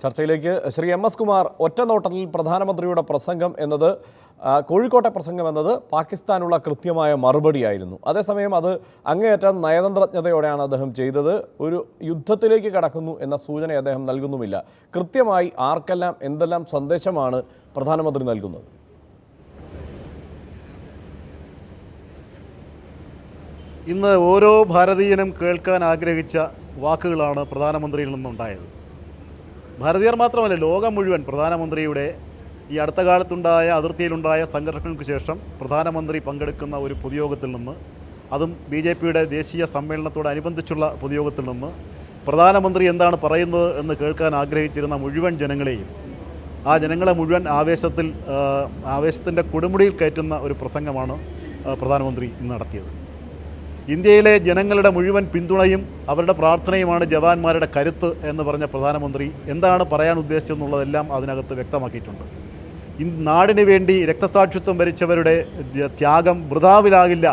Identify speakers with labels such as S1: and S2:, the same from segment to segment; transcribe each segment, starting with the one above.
S1: ചർച്ചയിലേക്ക് Shri M S Kumar. ഒറ്റനോട്ടത്തിൽ പ്രധാനമന്ത്രിയുടെ പ്രസംഗം എന്നത്, കോഴിക്കോട്ടെ പ്രസംഗം എന്നത് പാകിസ്ഥാനുള്ള കൃത്യമായ മറുപടിയായിരുന്നു. അതേസമയം അത് അങ്ങേയറ്റം നയതന്ത്രജ്ഞതയോടെയാണ് അദ്ദേഹം ചെയ്തത്. ഒരു യുദ്ധത്തിലേക്ക് കടക്കുന്നു എന്ന സൂചന അദ്ദേഹം നൽകുന്നുമില്ല. കൃത്യമായി ആർക്കെല്ലാം എന്തെല്ലാം സന്ദേശമാണ് പ്രധാനമന്ത്രി നൽകുന്നത്?
S2: ഇന്ന് ഓരോ ഭാരതീയനും കേൾക്കാൻ ആഗ്രഹിച്ച വാക്കുകളാണ് പ്രധാനമന്ത്രിയിൽ നിന്നുണ്ടായത്. ഭാരതീയർ മാത്രമല്ല, ലോകം മുഴുവൻ പ്രധാനമന്ത്രിയുടെ ഈ അടുത്ത കാലത്തുണ്ടായ അതിർത്തിയിലുണ്ടായ സംഘർഷങ്ങൾക്ക് ശേഷം പ്രധാനമന്ത്രി പങ്കെടുക്കുന്ന ഒരു പൊതുയോഗത്തിൽ നിന്ന്, അതും BJPയുടെ ദേശീയ സമ്മേളനത്തോടനുബന്ധിച്ചുള്ള പൊതുയോഗത്തിൽ നിന്ന് പ്രധാനമന്ത്രി എന്താണ് പറയുന്നത് എന്ന് കേൾക്കാൻ ആഗ്രഹിച്ചിരുന്ന മുഴുവൻ ജനങ്ങളെയും, ആ ജനങ്ങളെ മുഴുവൻ ആവേശത്തിൻ്റെ കൊടുമുടിയിൽ കയറ്റുന്ന ഒരു പ്രസംഗമാണ് പ്രധാനമന്ത്രി ഇന്ന് നടത്തിയത്. ഇന്ത്യയിലെ ജനങ്ങളുടെ മുഴുവൻ പിന്തുണയും അവരുടെ പ്രാർത്ഥനയുമാണ് ജവാന്മാരുടെ കരുത്ത് എന്ന് പറഞ്ഞ പ്രധാനമന്ത്രി എന്താണ് പറയാൻ ഉദ്ദേശിച്ചതെന്നുള്ളതെല്ലാം അതിനകത്ത് വ്യക്തമാക്കിയിട്ടുണ്ട്. നാടിന് വേണ്ടി രക്തസാക്ഷിത്വം വരിച്ചവരുടെ ത്യാഗം വൃഥാവിലാകില്ല,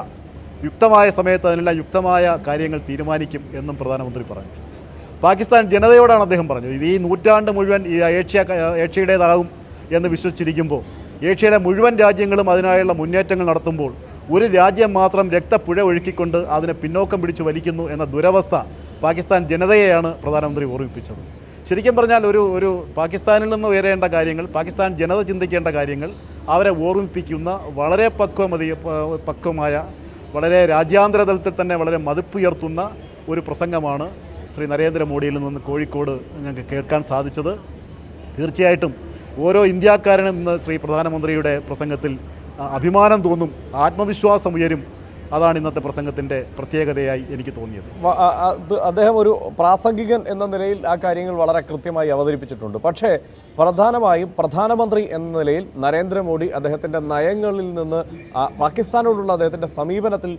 S2: യുക്തമായ സമയത്ത് അതിനെല്ലാം യുക്തമായ കാര്യങ്ങൾ തീരുമാനിക്കും എന്നും പ്രധാനമന്ത്രി പറഞ്ഞു. പാകിസ്ഥാൻ ജനതയോടാണ് അദ്ദേഹം പറഞ്ഞത്. ഇത് ഈ നൂറ്റാണ്ട് മുഴുവൻ ഈ ഏഷ്യയുടേതാകും എന്ന് വിശ്വസിച്ചിരിക്കുമ്പോൾ, ഏഷ്യയിലെ മുഴുവൻ രാജ്യങ്ങളും അതിനായുള്ള മുന്നേറ്റങ്ങൾ നടത്തുമ്പോൾ ഒരു രാജ്യം മാത്രം രക്തപ്പുഴ ഒഴുക്കിക്കൊണ്ട് അതിനെ പിന്നോക്കം പിടിച്ചു വലിക്കുന്നു എന്ന ദുരവസ്ഥ പാകിസ്ഥാൻ ജനതയെയാണ് പ്രധാനമന്ത്രി ഓർമ്മിപ്പിച്ചത്. ശരിക്കും പറഞ്ഞാൽ ഒരു പാകിസ്ഥാനിൽ നിന്ന് ഉയരേണ്ട കാര്യങ്ങൾ, പാകിസ്ഥാൻ ജനത ചിന്തിക്കേണ്ട കാര്യങ്ങൾ അവരെ ഓർമ്മിപ്പിക്കുന്ന വളരെ പക്വമായ, വളരെ രാജ്യാന്തര തലത്തിൽ തന്നെ വളരെ മതിപ്പുയർത്തുന്ന ഒരു പ്രസംഗമാണ് ശ്രീ നരേന്ദ്രമോദിയിൽ നിന്ന് കോഴിക്കോട് ഞങ്ങൾക്ക് കേൾക്കാൻ സാധിച്ചത്. തീർച്ചയായിട്ടും ഓരോ ഇന്ത്യക്കാരനും ഇന്ന് ശ്രീ പ്രധാനമന്ത്രിയുടെ പ്രസംഗത്തിൽ അഭിമാനം തോന്നും, ആത്മവിശ്വാസം ഉയരും. അതാണ് ഇന്നത്തെ പ്രസംഗത്തിൻ്റെ പ്രത്യേകതയായി എനിക്ക് തോന്നിയത്.
S1: അദ്ദേഹം ഒരു പ്രാസംഗികൻ എന്ന നിലയിൽ ആ കാര്യങ്ങൾ വളരെ കൃത്യമായി അവതരിപ്പിച്ചിട്ടുണ്ട്. പക്ഷേ പ്രധാനമായും പ്രധാനമന്ത്രി എന്ന നിലയിൽ നരേന്ദ്രമോദി അദ്ദേഹത്തിൻ്റെ നയങ്ങളിൽ നിന്ന് പാകിസ്ഥാനോടുള്ള അദ്ദേഹത്തിൻ്റെ സമീപനത്തിൽ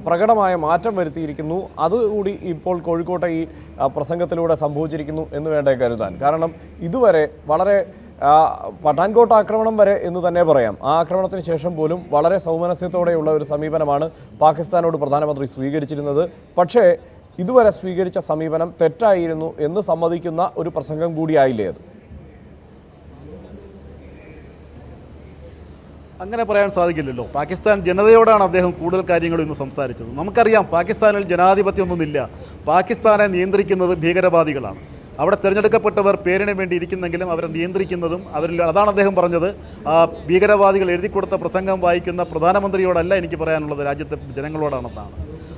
S1: പ്രകടമായ മാറ്റം വരുത്തിയിരിക്കുന്നു. അതുകൂടി ഇപ്പോൾ കോഴിക്കോട്ടെ ഈ പ്രസംഗത്തിലൂടെ സംഭവിച്ചിരിക്കുന്നു എന്ന് വേണ്ടേ കരുതാൻ. കാരണം ഇതുവരെ വളരെ പഠാൻകോട്ട് ആക്രമണം വരെ എന്ന് തന്നെ പറയാം, ആ ആക്രമണത്തിന് ശേഷം പോലും വളരെ സൗമനസ്യത്തോടെയുള്ള ഒരു സമീപനമാണ് പാകിസ്ഥാനോട് പ്രധാനമന്ത്രി സ്വീകരിച്ചിരുന്നത്. പക്ഷേ ഇതുവരെ സ്വീകരിച്ച സമീപനം തെറ്റായിരുന്നു എന്ന് സമ്മതിക്കുന്ന ഒരു പ്രസംഗം കൂടിയായില്ലേ അത്?
S2: അങ്ങനെ പറയാൻ സാധിക്കില്ലല്ലോ. പാകിസ്ഥാൻ ജനതയോടാണ് അദ്ദേഹം കൂടുതൽ കാര്യങ്ങൾ ഇന്ന് സംസാരിച്ചത്. നമുക്കറിയാം, പാകിസ്ഥാനിൽ ജനാധിപത്യമൊന്നുമില്ല. പാകിസ്ഥാനെ നിയന്ത്രിക്കുന്നത് ഭീകരവാദികളാണ്. അവിടെ തിരഞ്ഞെടുക്കപ്പെട്ടവർ പേരിന് വേണ്ടി ഇരിക്കുന്നെങ്കിലും അവരെ നിയന്ത്രിക്കുന്നതും അതാണ് അദ്ദേഹം പറഞ്ഞത്. ഭീകരവാദികൾ എഴുതിക്കൊടുത്ത പ്രസംഗം വായിക്കുന്ന പ്രധാനമന്ത്രിയോടല്ല എനിക്ക് പറയാനുള്ളത്, രാജ്യത്തെ ജനങ്ങളോടാണെന്നാണ്.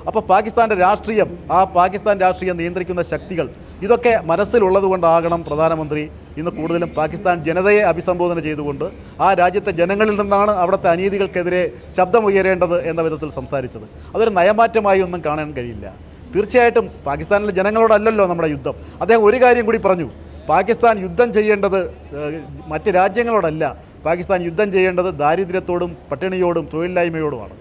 S2: അപ്പോൾ പാകിസ്ഥാൻ്റെ രാഷ്ട്രീയം, ആ പാകിസ്ഥാൻ രാഷ്ട്രീയം നിയന്ത്രിക്കുന്ന ശക്തികൾ, ഇതൊക്കെ മനസ്സിലുള്ളത് കൊണ്ടാകണം പ്രധാനമന്ത്രി ഇന്ന് കൂടുതലും പാകിസ്ഥാൻ ജനതയെ അഭിസംബോധന ചെയ്തുകൊണ്ട് ആ രാജ്യത്തെ ജനങ്ങളിൽ നിന്നാണ് അവിടുത്തെ അനീതികൾക്കെതിരെ ശബ്ദമുയരേണ്ടത് എന്ന വിധത്തിൽ സംസാരിച്ചത്. അതൊരു നയമാറ്റമായി ഒന്നും കാണാൻ കഴിയില്ല. തീർച്ചയായിട്ടും പാകിസ്ഥാനിലെ ജനങ്ങളോടല്ലല്ലോ നമ്മുടെ യുദ്ധം. അദ്ദേഹം ഒരു കാര്യം കൂടി പറഞ്ഞു, പാകിസ്ഥാൻ യുദ്ധം ചെയ്യേണ്ടത് മറ്റ് രാജ്യങ്ങളോടല്ല, പാകിസ്ഥാൻ യുദ്ധം ചെയ്യേണ്ടത് ദാരിദ്ര്യത്തോടും പട്ടിണിയോടും തൊഴിലില്ലായ്മയോടുമാണ്.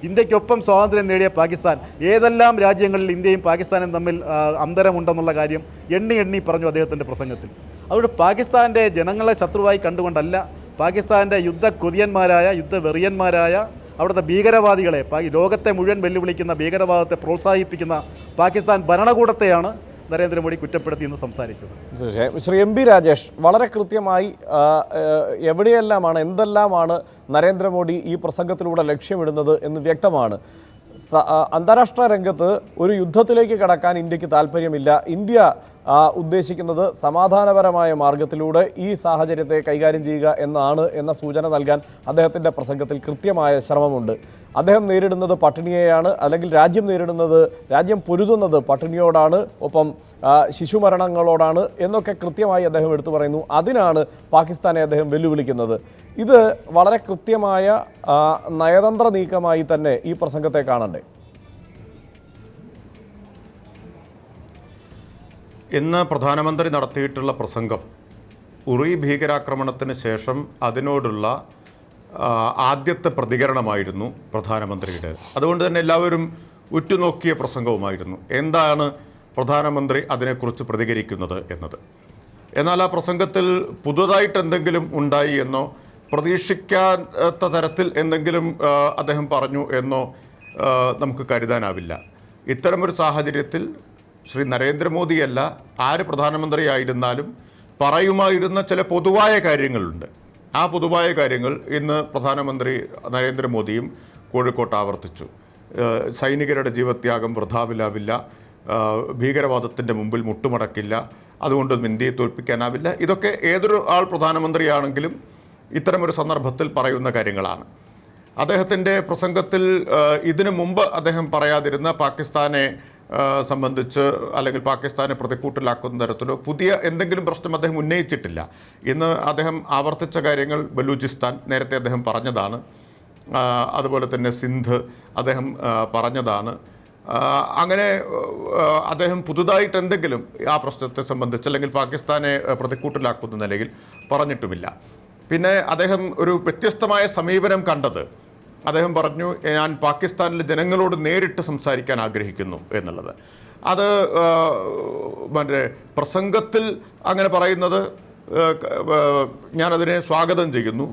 S2: ഇന്ത്യക്കൊപ്പം സ്വാതന്ത്ര്യം നേടിയ പാകിസ്ഥാൻ ഏതെല്ലാം രാജ്യങ്ങളിൽ ഇന്ത്യയും പാകിസ്ഥാനും തമ്മിൽ അന്തരമുണ്ടെന്നുള്ള കാര്യം എണ്ണി പറഞ്ഞു അദ്ദേഹത്തിൻ്റെ പ്രസംഗത്തിൽ. അതുകൊണ്ട് പാകിസ്ഥാൻ്റെ ജനങ്ങളെ ശത്രുവായി കണ്ടുകൊണ്ടല്ല, പാകിസ്ഥാൻ്റെ യുദ്ധക്കൊതിയന്മാരായ, യുദ്ധവെറിയന്മാരായ അവിടുത്തെ ഭീകരവാദികളെ, ലോകത്തെ മുഴുവൻ വെല്ലുവിളിക്കുന്ന ഭീകരവാദത്തെ പ്രോത്സാഹിപ്പിക്കുന്ന പാകിസ്ഥാൻ ഭരണകൂടത്തെയാണ് നരേന്ദ്രമോദി കുറ്റപ്പെടുത്തി എന്ന് സംസാരിച്ചത്.
S1: ശ്രീ MP രാജേഷ്, വളരെ കൃത്യമായി എവിടെയെല്ലാമാണ്, എന്തെല്ലാമാണ് നരേന്ദ്രമോദി ഈ പ്രസംഗത്തിലൂടെ ലക്ഷ്യമിടുന്നത് എന്ന് വ്യക്തമാണ്. അന്താരാഷ്ട്ര രംഗത്ത് ഒരു യുദ്ധത്തിലേക്ക് കടക്കാൻ ഇന്ത്യക്ക് താല്പര്യമില്ല. ഇന്ത്യ ഉദ്ദേശിക്കുന്നത് സമാധാനപരമായ മാർഗത്തിലൂടെ ഈ സാഹചര്യത്തെ കൈകാര്യം ചെയ്യുക എന്ന സൂചന നൽകാൻ അദ്ദേഹത്തിൻ്റെ പ്രസംഗത്തിൽ കൃത്യമായ ശ്രമമുണ്ട്. അദ്ദേഹം നേരിടുന്നത് പട്ടിണിയെയാണ്, അല്ലെങ്കിൽ രാജ്യം പൊരുതുന്നത് പട്ടിണിയോടാണ്, ഒപ്പം ശിശുമരണങ്ങളോടാണ് എന്നൊക്കെ കൃത്യമായി അദ്ദേഹം എടുത്തു പറയുന്നു. അതിനാണ് പാകിസ്ഥാനെ അദ്ദേഹം വെല്ലുവിളിക്കുന്നത്. ഇത് വളരെ കൃത്യമായ നയതന്ത്ര നീക്കമായി തന്നെ ഈ പ്രസംഗത്തെ കാണണ്ടേ?
S3: ഇന്ന് പ്രധാനമന്ത്രി നടത്തിയിട്ടുള്ള പ്രസംഗം ഉറി ഭീകരാക്രമണത്തിന് ശേഷം അതിനോടുള്ള ആദ്യത്തെ പ്രതികരണമായിരുന്നു പ്രധാനമന്ത്രിയുടെ. അതുകൊണ്ട് തന്നെ എല്ലാവരും ഉറ്റുനോക്കിയ പ്രസംഗവുമായിരുന്നു. എന്താണ് പ്രധാനമന്ത്രി അതിനെക്കുറിച്ച് പ്രതികരിക്കുന്നത് എന്നത്. എന്നാൽ ആ പ്രസംഗത്തിൽ പുതുതായിട്ട് എന്തെങ്കിലും ഉണ്ടായി എന്നോ പ്രതീക്ഷിക്കാത്ത തരത്തിൽ എന്തെങ്കിലും അദ്ദേഹം പറഞ്ഞു എന്നോ നമുക്ക് കരുതാനാവില്ല. ഇത്തരമൊരു സാഹചര്യത്തിൽ ശ്രീ നരേന്ദ്രമോദിയല്ല ആര് പ്രധാനമന്ത്രിയായിരുന്നാലും പറയുമായിരുന്ന ചില പൊതുവായ കാര്യങ്ങളുണ്ട്. ആ പൊതുവായ കാര്യങ്ങൾ ഇന്ന് പ്രധാനമന്ത്രി നരേന്ദ്രമോദിയും കോഴിക്കോട്ട് ആവർത്തിച്ചു. സൈനികരുടെ ജീവത്യാഗം വൃഥാവിലാവില്ല, ഭീകരവാദത്തിൻ്റെ മുമ്പിൽ മുട്ടുമടക്കില്ല, അതുകൊണ്ടൊന്നും ഇന്ത്യയെ തോൽപ്പിക്കാനാവില്ല. ഇതൊക്കെ ഏതൊരു ആൾ പ്രധാനമന്ത്രിയാണെങ്കിലും ഇത്തരമൊരു സന്ദർഭത്തിൽ പറയുന്ന കാര്യങ്ങളാണ്. അദ്ദേഹത്തിൻ്റെ പ്രസംഗത്തിൽ ഇതിനു മുമ്പ് അദ്ദേഹം പറയാതിരുന്ന പാകിസ്ഥാനെ സംബന്ധിച്ച് അല്ലെങ്കിൽ പാകിസ്ഥാനെ പ്രതിക്കൂട്ടിലാക്കുന്ന തരത്തിലോ പുതിയ എന്തെങ്കിലും പ്രശ്നം അദ്ദേഹം ഉന്നയിച്ചിട്ടില്ല. ഇന്ന് അദ്ദേഹം ആവർത്തിച്ച കാര്യങ്ങൾ ബലൂചിസ്ഥാൻ നേരത്തെ അദ്ദേഹം പറഞ്ഞതാണ്, അതുപോലെ തന്നെ സിന്ധ് അദ്ദേഹം പറഞ്ഞതാണ്. അങ്ങനെ അദ്ദേഹം പുതുതായിട്ട് എന്തെങ്കിലും ആ പ്രശ്നത്തെ സംബന്ധിച്ച് അല്ലെങ്കിൽ പാകിസ്ഥാനെ പ്രതിക്കൂട്ടിലാക്കുന്ന നിലയിൽ പറഞ്ഞിട്ടുമില്ല. പിന്നെ അദ്ദേഹം ഒരു വ്യത്യസ്തമായ സമീപനം കണ്ടത്, അദ്ദേഹം പറഞ്ഞു ഞാൻ പാകിസ്ഥാനിലെ ജനങ്ങളോട് നേരിട്ട് സംസാരിക്കാൻ ആഗ്രഹിക്കുന്നു എന്നുള്ളത്. അത് മറ്റേ പ്രസംഗത്തിൽ അങ്ങനെ പറയുന്നത് ഞാനതിനെ സ്വാഗതം ചെയ്യുന്നു.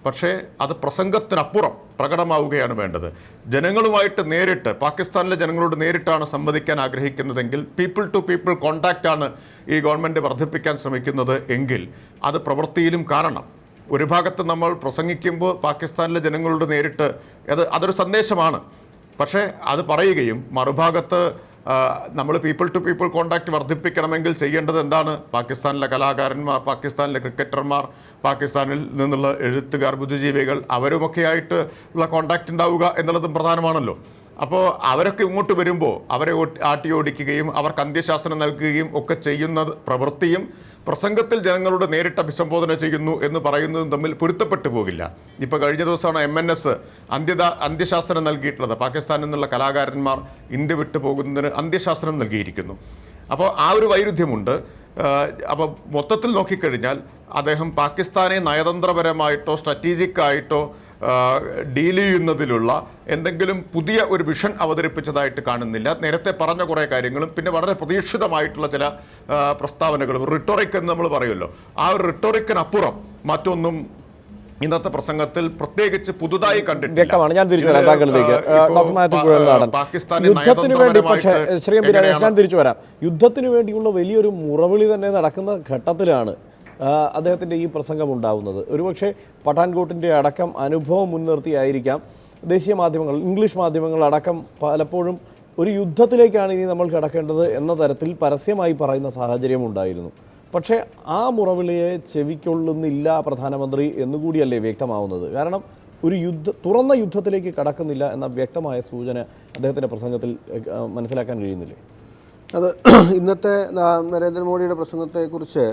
S3: പക്ഷേ അത് പ്രസംഗത്തിനപ്പുറം പ്രകടമാവുകയാണ് വേണ്ടത്. ജനങ്ങളുമായിട്ട് നേരിട്ട്, പാകിസ്ഥാനിലെ ജനങ്ങളോട് നേരിട്ടാണ് സംവദിക്കാൻ ആഗ്രഹിക്കുന്നതെങ്കിൽ പീപ്പിൾ ടു പീപ്പിൾ കോണ്ടാക്റ്റാണ് ഈ ഗവൺമെൻറ് വർദ്ധിപ്പിക്കാൻ ശ്രമിക്കുന്നത് എങ്കിൽ അത് പ്രവൃത്തിയിലും കാണണം. ഒരു ഭാഗത്ത് നമ്മൾ പ്രസംഗിക്കുമ്പോൾ പാകിസ്ഥാനിലെ ജനങ്ങളോട് നേരിട്ട് അതൊരു സന്ദേശമാണ്. പക്ഷേ അത് പറയുകയും മറുഭാഗത്ത് നമ്മൾ പീപ്പിൾ ടു പീപ്പിൾ കോണ്ടാക്റ്റ് വർദ്ധിപ്പിക്കണമെങ്കിൽ ചെയ്യേണ്ടത് എന്താണ്? പാകിസ്ഥാനിലെ കലാകാരന്മാർ, പാകിസ്ഥാനിലെ ക്രിക്കറ്റർമാർ, പാകിസ്ഥാനിൽ നിന്നുള്ള എഴുത്തുകാർ, ബുദ്ധിജീവികൾ അവരുമൊക്കെയായിട്ട് ഉള്ള കോണ്ടാക്റ്റ് ഉണ്ടാവുക എന്നുള്ളതും പ്രധാനമാണല്ലോ. അപ്പോൾ അവരൊക്കെ ഇങ്ങോട്ട് വരുമ്പോൾ അവരെ ആട്ടിയോടിക്കുകയും അവർക്ക് അന്ത്യശാസനം നൽകുകയും ഒക്കെ ചെയ്യുന്ന പ്രവൃത്തിയും പ്രസംഗത്തിൽ ജനങ്ങളോട് നേരിട്ട് അഭിസംബോധന ചെയ്യുന്നു എന്ന് പറയുന്നതും തമ്മിൽ പൊരുത്തപ്പെട്ടു പോകില്ല. ഇപ്പോൾ കഴിഞ്ഞ ദിവസമാണ് MNS അന്ത്യശാസനം നൽകിയിട്ടുള്ളത്. പാകിസ്ഥാനിൽ നിന്നുള്ള കലാകാരന്മാർ ഇന്ത്യ വിട്ടു പോകുന്നതിന് അന്ത്യശാസനം നൽകിയിരിക്കുന്നു. അപ്പോൾ ആ ഒരു വൈരുദ്ധ്യമുണ്ട്. അപ്പോൾ മൊത്തത്തിൽ നോക്കിക്കഴിഞ്ഞാൽ അദ്ദേഹം പാകിസ്ഥാനെ നയതന്ത്രപരമായിട്ടോ സ്ട്രാറ്റജിക്കായിട്ടോ ഡീൽ ചെയ്യുന്നതിലുള്ള എന്തെങ്കിലും പുതിയ ഒരു വിഷൻ അവതരിപ്പിച്ചതായിട്ട് കാണുന്നില്ല. നേരത്തെ പറഞ്ഞ കുറേ കാര്യങ്ങളും പിന്നെ വളരെ പ്രതീക്ഷിതമായിട്ടുള്ള ചില പ്രസ്താവനകളും, റിട്ടോറിക് എന്ന് നമ്മൾ പറയുമല്ലോ, ആ ഒരു റിട്ടോറിക്കിനപ്പുറം മറ്റൊന്നും ഇന്നത്തെ പ്രസംഗത്തിൽ പ്രത്യേകിച്ച് പുതുതായി കണ്ടിട്ടില്ല.
S1: ഞാൻ തിരിച്ചു വരാം താങ്കളിലേക്ക്. യുദ്ധത്തിന് വേണ്ടി പക്ഷേ ശ്രീ എം പി രാജേഷ്, ഞാൻ തിരിച്ചു വരാം. യുദ്ധത്തിന് വേണ്ടിയുള്ള വലിയൊരു മുറവിളി തന്നെ നടക്കുന്ന ഘട്ടത്തിലാണ് അദ്ദേഹത്തിൻ്റെ ഈ പ്രസംഗം ഉണ്ടാവുന്നത്. ഒരുപക്ഷെ പഠാൻകോട്ടിൻ്റെ അടക്കം അനുഭവം മുൻനിർത്തിയായിരിക്കാം ദേശീയ മാധ്യമങ്ങൾ, ഇംഗ്ലീഷ് മാധ്യമങ്ങൾ അടക്കം പലപ്പോഴും ഒരു യുദ്ധത്തിലേക്കാണ് ഇനി നമ്മൾ കിടക്കേണ്ടത് എന്ന തരത്തിൽ പരസ്യമായി പറയുന്ന സാഹചര്യം ഉണ്ടായിരുന്നു. പക്ഷേ ആ മുറവിളിയെ ചെവിക്കൊള്ളുന്നില്ല പ്രധാനമന്ത്രി എന്നുകൂടിയല്ലേ വ്യക്തമാവുന്നത്? കാരണം ഒരു തുറന്ന യുദ്ധത്തിലേക്ക് കടക്കുന്നില്ല എന്ന വ്യക്തമായ സൂചന അദ്ദേഹത്തിൻ്റെ പ്രസംഗത്തിൽ മനസ്സിലാക്കാൻ കഴിയുന്നില്ലേ?
S4: അത് ഇന്നത്തെ നരേന്ദ്രമോദിയുടെ പ്രസംഗത്തെക്കുറിച്ച്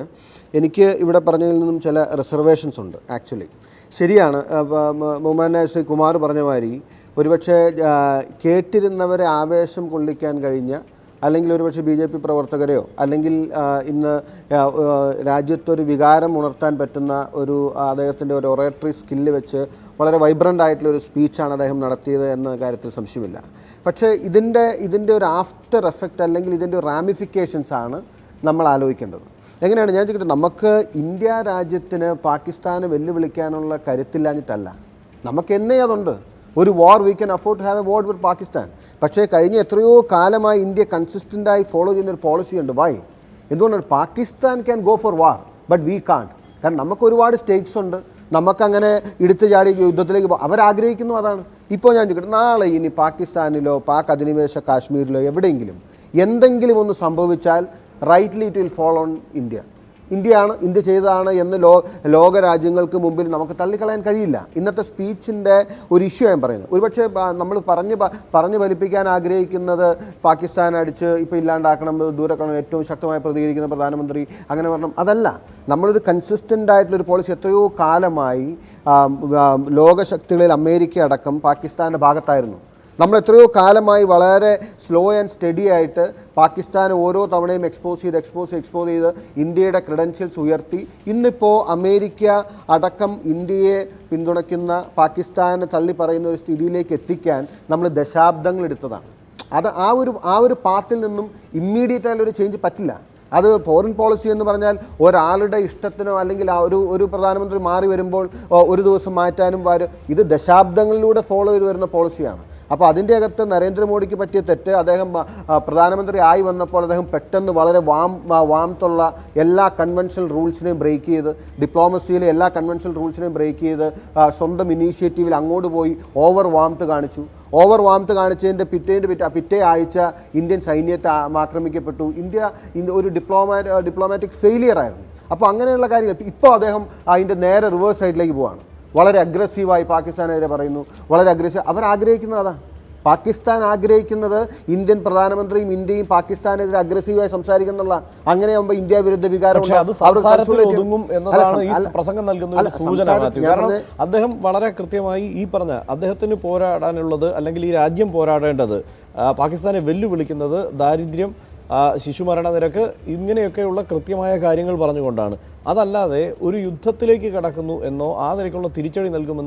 S4: എനിക്ക് ഇവിടെ പറഞ്ഞതിൽ നിന്നും ചില റിസർവേഷൻസ് ഉണ്ട്. ആക്ച്വലി ശരിയാണ്, ബഹുമാന്യ ശ്രീ കുമാർ പറഞ്ഞ മാതിരി ഒരുപക്ഷെ കേട്ടിരുന്നവരെ ആവേശം കൊള്ളിക്കാൻ കഴിഞ്ഞ, അല്ലെങ്കിൽ ഒരുപക്ഷെ BJP പ്രവർത്തകരെയോ അല്ലെങ്കിൽ ഇന്ന് രാജ്യത്തൊരു വികാരം ഉണർത്താൻ പറ്റുന്ന ഒരു അദ്ദേഹത്തിൻ്റെ ഒരു ഒറേറ്ററി സ്കില്ല് വെച്ച് വളരെ വൈബ്രൻ്റ് ആയിട്ടുള്ളൊരു സ്പീച്ചാണ് അദ്ദേഹം നടത്തിയത് എന്ന കാര്യത്തിൽ സംശയമില്ല. പക്ഷേ ഇതിൻ്റെ ഒരു ആഫ്റ്റർ എഫക്റ്റ് അല്ലെങ്കിൽ ഇതിൻ്റെ റാമിഫിക്കേഷൻസ് ആണ് നമ്മൾ ആലോചിക്കേണ്ടത്. എങ്ങനെയാണ് ഞാൻ ചോദിക്കട്ടെ, നമുക്ക് ഇന്ത്യ രാജ്യത്തിന് പാകിസ്ഥാനെ വെല്ലുവിളിക്കാനുള്ള കരുത്തില്ലാഞ്ഞിട്ടല്ല, നമുക്ക് എന്നേ അതുണ്ട്. ഒരു war we can afford to have a war with Pakistan. പക്ഷേ കഴിഞ്ഞ എത്രയോ കാലമായി ഇന്ത്യ കൺസിസ്റ്റൻ്റായി ഫോളോ ചെയ്യുന്നൊരു പോളിസിയുണ്ട്. വൈ? എന്തുകൊണ്ടാണ്? Pakistan can go for war but we can't. കാരണം നമുക്ക് ഒരുപാട് സ്റ്റേറ്റ്സ് ഉണ്ട്, നമുക്കങ്ങനെ എടുത്തു ചാടി യുദ്ധത്തിലേക്ക് അവരാഗ്രഹിക്കുന്നു. അതാണ് ഇപ്പോൾ ഞാൻ ചോദിക്കട്ടെ, നാളെ ഇനി പാകിസ്ഥാനിലോ പാക് അധിനിവേശ കാശ്മീരിലോ എവിടെയെങ്കിലും എന്തെങ്കിലും ഒന്ന് സംഭവിച്ചാൽ rightly it will fall on India. India ചെയ്തതാണ് എന്ന് ലോക രാജ്യങ്ങൾക്ക് മുമ്പിൽ നമുക്ക് തള്ളിക്കളയാൻ കഴിയില്ല. ഇന്നത്തെ സ്പീച്ചിൻ്റെ ഒരു ഇഷ്യൂ ഞാൻ പറയുന്നത്, ഒരുപക്ഷെ നമ്മൾ പറഞ്ഞ് ഫലിപ്പിക്കാൻ ആഗ്രഹിക്കുന്നത് പാകിസ്ഥാൻ അടിച്ച് ഇപ്പോൾ ഇല്ലാണ്ടാക്കണം, ദൂരക്കണം, ഏറ്റവും ശക്തമായി പ്രതികരിക്കുന്ന പ്രധാനമന്ത്രി അങ്ങനെ പറഞ്ഞു, അതല്ല. നമ്മളൊരു കൺസിസ്റ്റൻ്റ് ആയിട്ടുള്ളൊരു പോളിസി എത്രയോ കാലമായി ലോകശക്തികളിൽ അമേരിക്ക അടക്കം പാകിസ്ഥാൻ്റെ ഭാഗത്തായിരുന്നു. നമ്മൾ എത്രയോ കാലമായി വളരെ സ്ലോ ആൻഡ് സ്റ്റഡി ആയിട്ട് പാകിസ്ഥാൻ ഓരോ തവണയും എക്സ്പോസ് ചെയ്ത് ഇന്ത്യയുടെ ക്രെഡൻഷ്യൽസ് ഉയർത്തി. ഇന്നിപ്പോൾ അമേരിക്ക അടക്കം ഇന്ത്യയെ പിന്തുണയ്ക്കുന്ന പാകിസ്ഥാനെ തള്ളി പറയുന്ന ഒരു സ്ഥിതിയിലേക്ക് എത്തിക്കാൻ നമ്മൾ ദശാബ്ദങ്ങൾ എടുത്തതാണ്. അത് ആ ഒരു പാത്തിൽ നിന്നും ഇമ്മീഡിയറ്റ് ആയിട്ടുള്ളൊരു ചേഞ്ച് പറ്റില്ല. അത് ഫോറിൻ പോളിസി എന്ന് പറഞ്ഞാൽ ഒരാളുടെ ഇഷ്ടത്തിനോ അല്ലെങ്കിൽ ആ ഒരു പ്രധാനമന്ത്രി മാറി വരുമ്പോൾ ഒരു ദിവസം മാറ്റാനും ഇത് ദശാബ്ദങ്ങളിലൂടെ ഫോളോ ചെയ്ത് വരുന്ന പോളിസിയാണ്. അപ്പോൾ അതിൻ്റെ അകത്ത് നരേന്ദ്രമോദിക്ക് പറ്റിയ തെറ്റ്, അദ്ദേഹം പ്രധാനമന്ത്രി ആയി വന്നപ്പോൾ അദ്ദേഹം പെട്ടെന്ന് വളരെ വാംത്തുള്ള എല്ലാ കൺവെൻഷണൽ റൂൾസിനെയും ബ്രേക്ക് ചെയ്ത്, ഡിപ്ലോമസിയിലെ എല്ലാ കൺവെൻഷണൽ റൂൾസിനെയും ബ്രേക്ക് ചെയ്ത് സ്വന്തം ഇനീഷ്യേറ്റീവിൽ അങ്ങോട്ട് പോയി ഓവർ വാംത്ത് കാണിച്ചതിൻ്റെ പിറ്റേ ആഴ്ച ഇന്ത്യൻ സൈന്യത്തെ ആക്രമിക്കപ്പെട്ടു. ഇന്ത്യ ഒരു ഡിപ്ലോമാറ്റിക് ഫെയിലിയർ ആയിരുന്നു. അപ്പോൾ അങ്ങനെയുള്ള കാര്യങ്ങൾ ഇപ്പോൾ അദ്ദേഹം അതിൻ്റെ നേരെ റിവേഴ്സ് സൈഡിലേക്ക് പോവാണ്. വളരെ അഗ്രസീവായി പാകിസ്ഥാനെതിരെ പറയുന്നു, വളരെ അഗ്രസീവ്. അവരാഗ്രഹിക്കുന്നത് അതാണ്. പാകിസ്ഥാൻ ആഗ്രഹിക്കുന്നത് ഇന്ത്യൻ പ്രധാനമന്ത്രിയും ഇന്ത്യയും പാകിസ്ഥാനെതിരെ അഗ്രസീവായി സംസാരിക്കുന്നുള്ള. അങ്ങനെയാകുമ്പോൾ ഇന്ത്യ വിരുദ്ധ വികാരം
S1: എന്നതാണ് ഈ പ്രസംഗം നൽകുന്ന ഒരു സൂചന. കാരണം അദ്ദേഹം വളരെ കൃത്യമായി ഈ പറഞ്ഞ അദ്ദേഹത്തിന് പോരാടാനുള്ളത്, അല്ലെങ്കിൽ ഈ രാജ്യം പോരാടേണ്ടത്, പാകിസ്ഥാനെ വെല്ലുവിളിക്കുന്നത് ദാരിദ്ര്യം, ശിശുമരണ നിരക്ക്, ഇങ്ങനെയൊക്കെയുള്ള കൃത്യമായ കാര്യങ്ങൾ പറഞ്ഞുകൊണ്ടാണ്. അതല്ലാതെ ഒരു യുദ്ധത്തിലേക്ക് കടക്കുന്നു എന്നോ ആ നിലയ്ക്കുള്ള തിരിച്ചടി നൽകുമെന്നോ